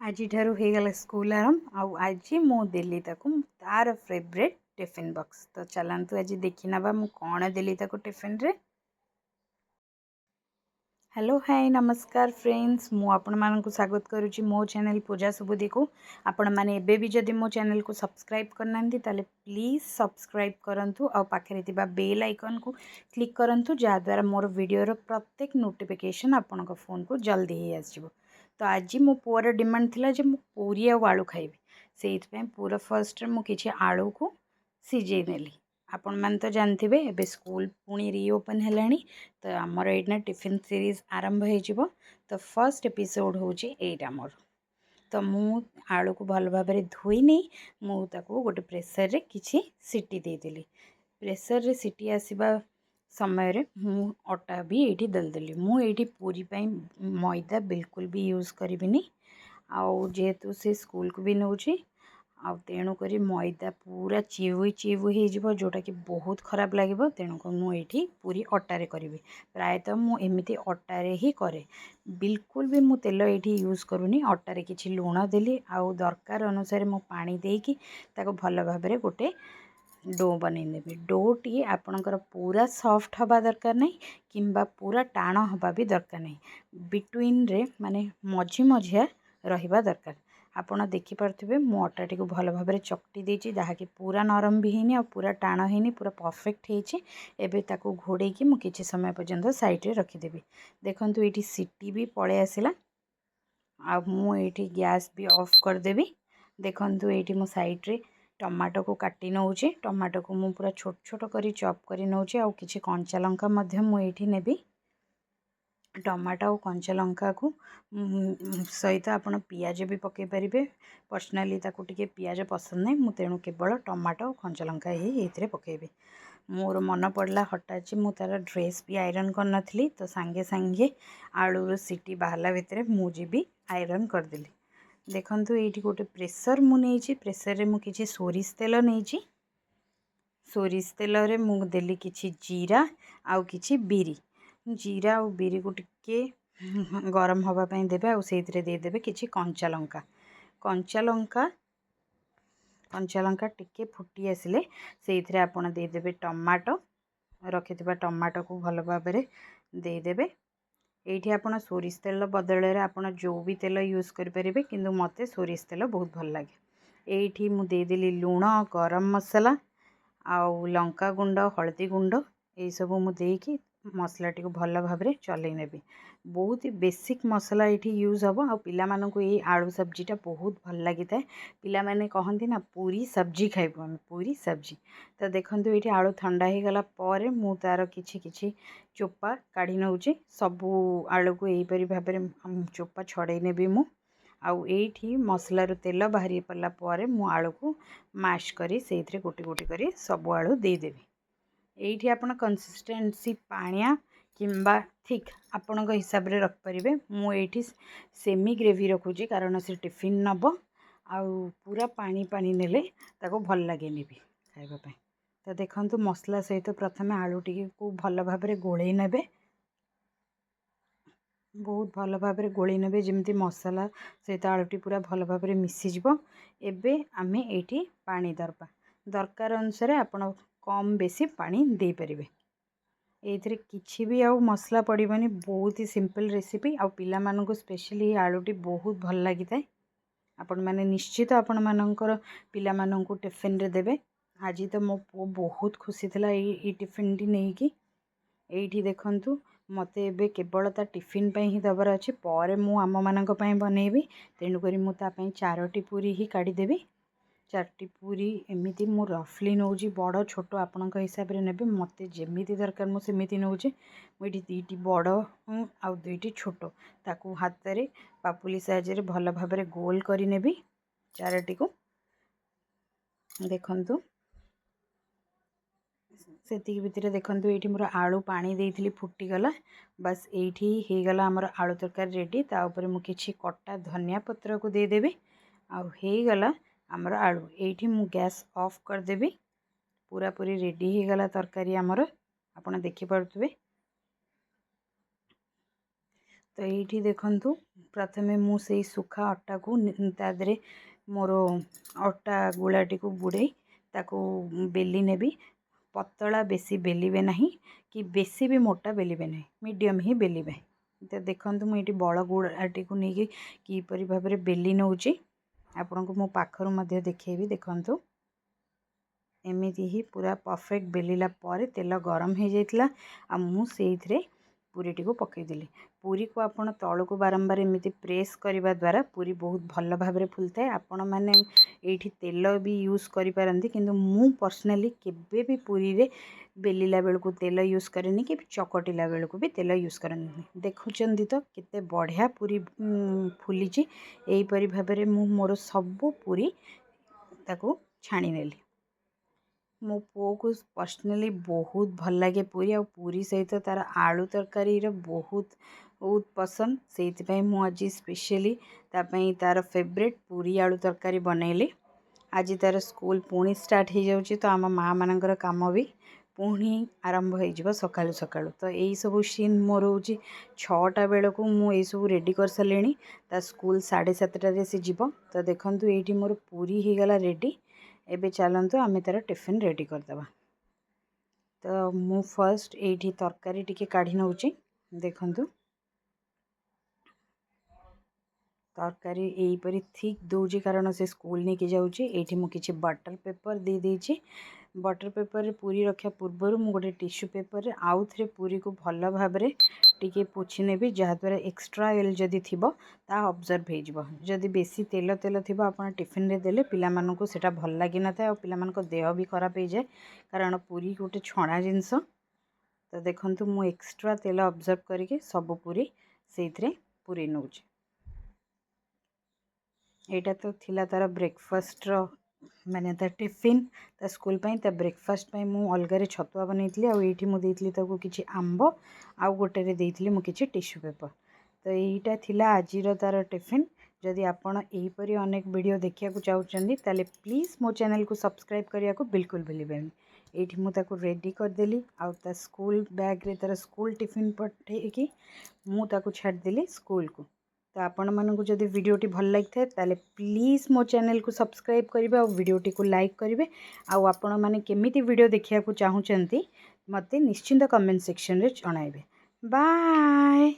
आज ठारू हो गला स्कूल आरंभ आज मु देली ताकू तार फेवरेट टिफिन बॉक्स। तो चलतु आज देखी नवा मु कौन देली ताकू टिफिन रे। हेलो हाय नमस्कार फ्रेंड्स, मु आपण मानकु स्वागत करुच्ची मो चैनल पूजा सुबुदी को। आपण माने एबे भी जदि मो चैनल को सब्सक्राइब करनांती ताले प्लीज सब्सक्राइब करंतु और पाखरे थिबा बेल आइकन को क्लिक करंतु जा द्वारा मोर वीडियो रो प्रत्येक नोटिफिकेशन आपण को फोन को जल्दी ही आसीबो। तो आज मो पुअर डिमांड थिला जे मु पूरी आ आलू खाइबी, सेइथपे पूरा फर्स्ट मु किछि आलू को सिझेई नेली। आपण मान तो जानथिबे एबे स्कूल पुणी रीओपन हेलानी, तो आमर एइना टिफिन सीरीज आरंभ हो। तो फर्स्ट एपिसोड होची एइटा मोर। तो मु आलू को भल भाव धोई नहीं मु ताको गोटे प्रेसर रे किछि सीटी दे देली। प्रेसर रे सीटी आसीबा समय रे मु अटा भी एठी दल देली। मु एठी पूरी पई मैदा बिल्कुल भी यूज करिबिनी, आउ जेहेतु से स्कूल को भी नौची आ तेणु करी मैदा पूरा चिवु हो जोटा कि बहुत खराब लगे। तेणुक मुझे पूरी अटारे करी, प्रायतः मु एमती अटारे ही करे। बिल्कुल भी मु तेल ये यूज करूनी। अटारे किछि लुण देली आउ दरकार अनुसार मु पानी देकी ताको भल भाव गोटे डो बनईदेवी। डो टी आपणकर पूरा सॉफ्ट हवा दरकार नहीं किंबा पूरा टाण हवा भी दरकार नहीं, बिटवीन रे माने मझी मझिया रहिबा दरकार। आपण देखिपे मु अटाटी को भल भाव चकटी देछि, जहाँकि पूरा नरम भी हैनी और पूरा टाण हैनी, पूरा परफेक्ट होइछि। एबे ताको घोड़े कि मु किछि समय पर्यंत साइड रे रखिदेबी। देखंतु एठी सीटी भी पळे आसिला आ मु एठी गैस भी ऑफ कर देबी। देखंतु एठी मु साइड रे टमाटो को काटी नौचे। टमाटो को मु पूरा छोट छोट करी चॉप करी नौचे आ किछि कंचा लंका मध्य मु एठी नेबी। टमाटो और कंचा लंका को सहित आपण पियाज भी पकई पारे। पर्सनाली ताकू टिके पियाज पसंद नहीं, मु तेणु केवल टमाटो और कंचा लंका ही एथिरे पकेबी। मोर मन पड़ला हठात मु तार ड्रेस भी आयरन कर नथली, तो सांगे सांगे आलू सीटी बाहला भितर मुझे भी आयरन करदेली। देखंतु एठी गोटे प्रेसर मु नेछि। प्रेसर रे मु किछि सोरिष तेल नेछि। सोरिष तेल रे मु देली किछि जीरा आउ किछि बिरी। जीरा और बिरी को टिके गरम हवा पाई देबे आ सेइथिरे दे देबे किछि कंचा लंका। कंचा लंका टिके फुटी आसिले सेइथिरे आपण दे देबे टमाटो। रखिथिबा टमाटो को भल भाव दे देबे। एठी आपण सोरिष तेल बदल रे आपण जो भी तेल यूज करि परिबे, किंतु मते सोरिष तेल बहुत भल लागे। एठी मु दे देली लूण, गरम मसला आउ लंका गुंड, हल्दी गुंड ए सब मु देकी मसला टी को भल भाव चलई नेबी। बहुत ही बेसिक मसला ये यूज हम। आ पिला मानकु ये आलू सब्जीटा बहुत भल लगी था। पिला माने कहती ना पूरी सब्जी खाइबु आम, पूरी सब्जी। तो देखंतु ये आलू ठंडा हो गला पर मु तार किछि किछि चोपा काढ़ी नौची। सबू आलू को यहीपरि भाव चोपा छड़े नेबी मु। आउ एठी मसलार तेल बाहरी पड़ला पर मु आलू को मैश करी सेइथिरे गोटी गोटी करी सबू आलू दे देबी। एठी आपण कंसिस्टेंसी पानिया किंबा थिक आपण हिसाब रे रख परिबे। मु एठी सेमी ग्रेवी रखुची कारण से टिफिन नब आउ पूरा पानी पानी नेले ताको भल लागे नेबी खाइबा पय। तो देखंतु मसला सहित प्रथमे आलू टी को भल भाव रे गोळेई नेबे। बहुत भल भाव रे गोळेई नेबे जेमती मसला सहित आलूटी पूरा भल भाव रे मिसी जिवो। एबे आमे एठी पानी दरबा दरकार अनुसार आपण कम बेसी पानी दे परिबे। एथिरे किछि भी आउ मसला पड़िबनी, बहुत ही सिंपल रेसिपी। आ पिला मानकु स्पेशली आलूटी बहुत भल लगी थाए। आपण माने निश्चित आपण मानकर पिला मानकु टिफिन रे देबे। आज तो मो पो बहुत खुशी थिला ई टिफिन टी नेई कि। एठी देखंतु मते एबे केवल ता टिफिन पई ही दबर अछि, पर मु आम मानक पई बनेबी। तेणु करी मु ता पई 4टी पूरी ही काढी देबी। 4टी पूरी एमिति मु रफली नौजी, बड़ छोट आपणक हिसाब रे नेबे। मते जेमिति दरकार मु सेमिति नौजी। मु एठी 2टी बड़ आउ 2टी छोट ताकू हाथ रे पापुली साइज रे भल भाव रे गोल करी नेबी 4टी को। देखंतु सेति भितर देखंतु एठी मोर आलू पानी देइथिली फुटी गला। बस एठी हे गला हमर आलू तरकारी रेडी। ता ऊपर मु किछि कट्टा धनिया पत्र को दे देबे आ हे गला हमर आलू। एठी मु गैस ऑफ कर देबी। पूरा पूरी रेडी हे गला तरकारी हमर, आपण देखि परथुबे। तो ये देखु प्रथमे मुझे सुखा अटा को तादे मोर अटा गुलाटी को बुड़े ताको बेली नेबी पतला बेसी बेलिबे नहीं कि बेसी भी मोटा बेलिबे नहीं मीडियम ही बेलिबे। तो देखो मुझे बड़ गुलाटी को लेकिन किपरि भाव में बेली नौची आपण को मो पाखरु मध्य देखैबी। देखंतु एमिति ही पूरा परफेक्ट बेलिला पर तेल गरम हो जाइतिला आ मु सेइथरे पूरीटी को पकईदेली। पूरी को आपण तल को बारंबार एमिति प्रेस करने द्वारा पूरी बहुत भल भाव में फुलता है। आपण मैंने ये तेल भी यूज करि पारंती किंतु मु पर्सनली केबे भी पूरी रे बेलिला बेल को तेल यूज करेनी कि चकटिला बेल को भी तेल यूज करनी। देखुचंदी तो केते बढ़िया पूरी फुली यहीपरि भाव में मु मोर सबू पूरी ताको छाणी नेली। मो पुओ को पर्सनली बहुत भल लगे पूरी आ पूरी सहित तार आलू तरकारी बहुत बहुत पसंद से मुझे स्पेशली तार फेवरेट पूरी आलू तरकारी बनैली। आज तार स्कूल पुणी स्टार्ट हो जाऊँगी तो आम माँ मानकर काम भी पुणी आरंभ हो सकालू सकालू। तो यही सब सीन मोर हूँ 6टा बेल को मुझे सब रेडी कर सारे ता स्कूल 7:30 से जीव। तो देखूँ ये मोर पूरी हो गला रेडी। एबे चलतु आम तार टिफिन रेडी करदे। तो मु फर्स्ट ये तरकारी टिके काढ़ी नौची। देखंतु तरकारी यहीपरि थिक दूजी कारण से स्कूल नहीं जाऊँगी। ये मुझे बटर पेपर दे देछि। बटर पेपर पूरी रखा पूर्वर मु गोटे टिश्यू पेपर रे आउ थे पूरी को भल भाव में टिके पोछि नेबी जहाँद्वारा एक्स्ट्रा ऑयल जदि थिबो ता ऑब्जर्व हो जदि बेसी तेल तेल थिबो आपण टिफिन रे देले पिला मानन को सेटा भल लागी न था और पिला मान को देह भी खराब हो जाए कारण पूरी गोटे छणा जिनस। तो देखंतु मु एक्स्ट्रा तेल ऑब्जर्व करके सब पूरी सेइथरे पूरी नउची। एटा तो थिला तार ब्रेकफास्ट रो माने ता टिफिन ता स्कूल पाई ता ब्रेकफास्ट पाई मु अलगारे छतुआ बनैतली आ एठी मु देइतली ताको किछि आंबो आ गोटे रे देइतली मु किछि टिश्यू पेपर। तो यहीटा थिला आजिर तार टिफिन। जदि आपण एहीपरि अनेक वीडियो देखिया को चाहउचंदी ताले प्लीज मो चैनल को सब्सक्राइब करिया को बिल्कुल भूलिबेनी। एठी मु ताको रेडी कर देली आ ता स्कूल बैग रे तार स्कूल टिफिन पठे कि मु ताको छाड़ देली स्कूल को। तो आपण मानकु जदि वीडियोटी भल लगी ताले प्लीज मो चैनल को सब्सक्राइब करिवे और वीडियोटी को लाइक करिवे। आउ आपण माने केमिति वीडियो देखिया को चाहउचंती मते निश्चिंत कमेंट सेक्शन रे जणाइबे। बाय।